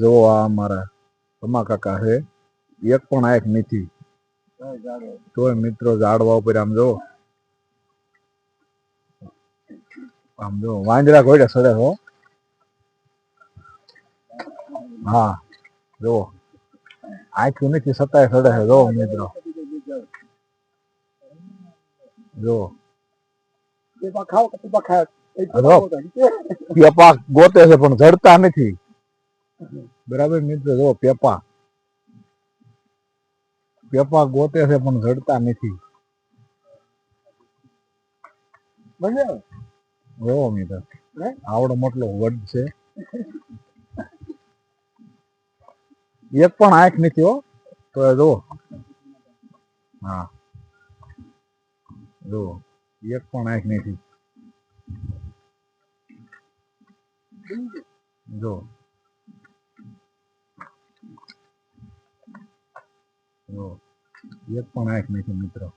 જો આ અમારા તમા કાકા છે, એક પણ આંખ નથી. તોય મિત્રો ઝાડવા ઉપર આમ જો વાંદરા ઘોડે સડે હો. હા જો આંખ્યું નથી સતાય સડે છે. જો મિત્રો જો પેપા ગોતે છે પણ જડતા નથી. બરાબર મિત્રો જો પેપા ગોતે છે પણ જડતા નથી. જો મિત્રો આવડો મોટલો વડ છે, એક પણ આંખ નથી હો. તો જો હા જો એક પણ આંખ નથી. જો એક પણ આંખ નથી મિત્રો.